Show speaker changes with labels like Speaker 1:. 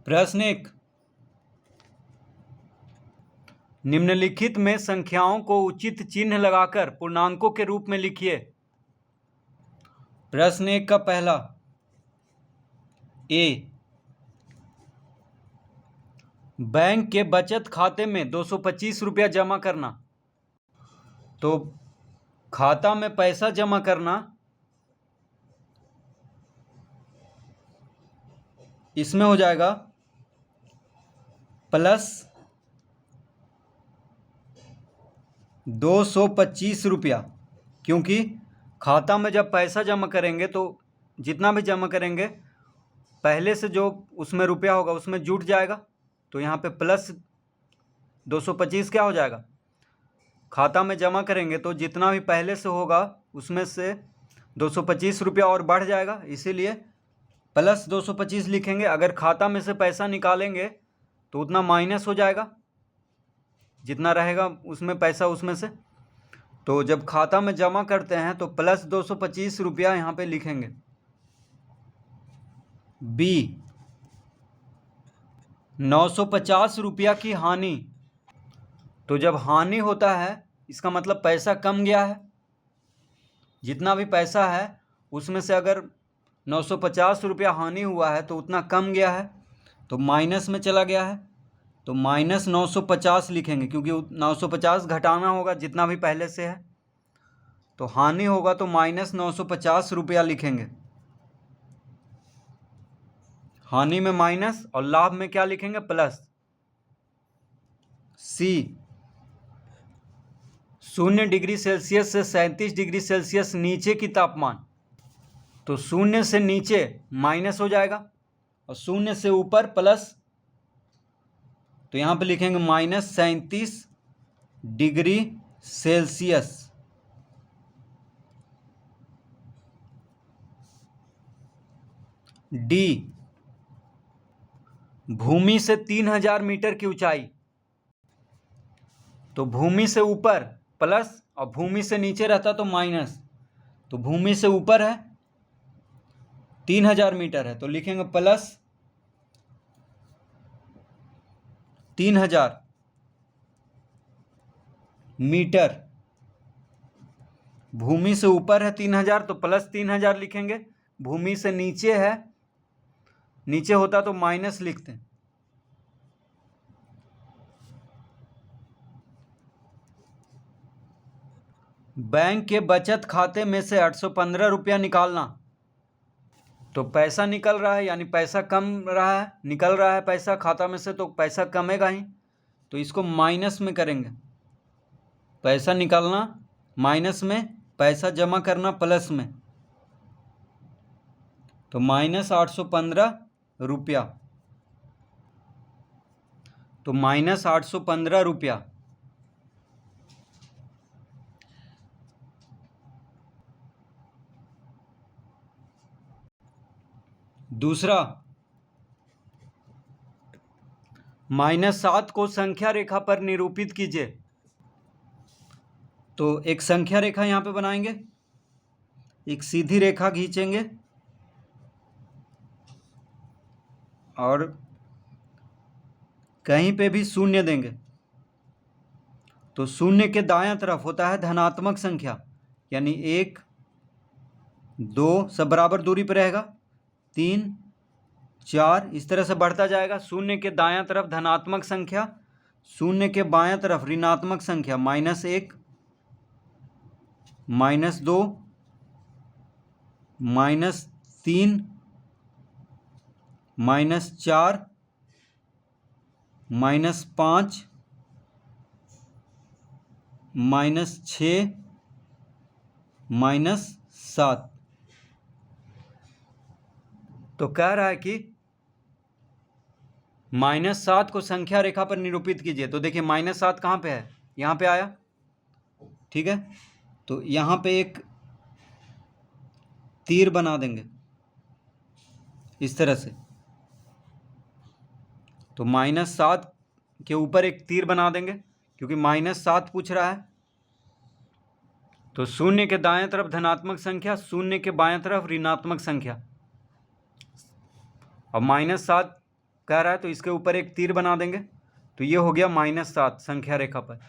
Speaker 1: प्रश्न 1, निम्नलिखित में संख्याओं को उचित चिन्ह लगाकर पूर्णांकों के रूप में लिखिए। प्रश्न 1 का पहला ए, बैंक के बचत खाते में 225 रुपया जमा करना। तो खाता में पैसा जमा करना, इसमें हो जाएगा प्लस 225 रुपया, क्योंकि खाता में जब पैसा जमा करेंगे तो जितना भी जमा करेंगे पहले से जो उसमें रुपया होगा उसमें जुट जाएगा। तो यहाँ पे प्लस 225 क्या हो जाएगा, खाता में जमा करेंगे तो जितना भी पहले से होगा उसमें से 225 रुपया और बढ़ जाएगा, इसीलिए प्लस 225 लिखेंगे। अगर खाता में से पैसा निकालेंगे तो उतना माइनस हो जाएगा, जितना रहेगा उसमें पैसा उसमें से। तो जब खाता में जमा करते हैं तो प्लस 225 रुपया यहाँ पे लिखेंगे। बी, 950 रुपया की हानि। तो जब हानि होता है इसका मतलब पैसा कम गया है, जितना भी पैसा है उसमें से अगर 950 रुपया हानि हुआ है तो उतना कम गया है, तो माइनस में चला गया है, तो माइनस 950 लिखेंगे, क्योंकि 950 घटाना होगा जितना भी पहले से है। तो हानि होगा तो माइनस 950 रुपया लिखेंगे। हानि में माइनस और लाभ में क्या लिखेंगे, प्लस। सी, 0 डिग्री सेल्सियस से 37 डिग्री सेल्सियस नीचे की तापमान। तो 0 से नीचे माइनस हो जाएगा और 0 से ऊपर प्लस, तो यहाँ पे लिखेंगे माइनस 37 डिग्री सेल्सियस। डी, भूमि से 3000 मीटर की ऊंचाई। तो भूमि से ऊपर प्लस और भूमि से नीचे रहता तो माइनस। तो भूमि से ऊपर है 3000 मीटर है तो लिखेंगे प्लस 3000 मीटर। भूमि से ऊपर है 3000 तो प्लस 3000 लिखेंगे। भूमि से नीचे है, नीचे होता तो माइनस लिखते। बैंक के बचत खाते में से 815 रुपया निकालना। तो पैसा निकल रहा है यानी पैसा कम रहा है, निकल रहा है पैसा खाता में से, तो पैसा कमेगा ही, तो इसको माइनस में करेंगे। पैसा निकालना माइनस में, पैसा जमा करना प्लस में, तो माइनस 815 रुपया। तो माइनस 815 रुपया। दूसरा, -7 को संख्या रेखा पर निरूपित कीजिए। तो एक संख्या रेखा यहाँ पे बनाएंगे, एक सीधी रेखा खींचेंगे और कहीं पे भी शून्य देंगे। तो शून्य के दायां तरफ होता है धनात्मक संख्या, यानी 1 2 सब बराबर दूरी पर रहेगा, 3 4 इस तरह से बढ़ता जाएगा। शून्य के दायां तरफ धनात्मक संख्या, शून्य के बायां तरफ ऋणात्मक संख्या, -1 -2 -3 -4 -5 -6 -7। तो कह रहा है कि -7 को संख्या रेखा पर निरूपित कीजिए। तो देखिए -7 कहाँ पे है, यहाँ पे आया, ठीक है। तो यहाँ पे एक तीर बना देंगे इस तरह से। तो -7 के ऊपर एक तीर बना देंगे क्योंकि -7 पूछ रहा है। तो शून्य के दाएं तरफ धनात्मक संख्या, शून्य के बाएं तरफ ऋणात्मक संख्या, और -7 कह रहा है तो इसके ऊपर एक तीर बना देंगे, तो ये हो गया -7 संख्या रेखा पर।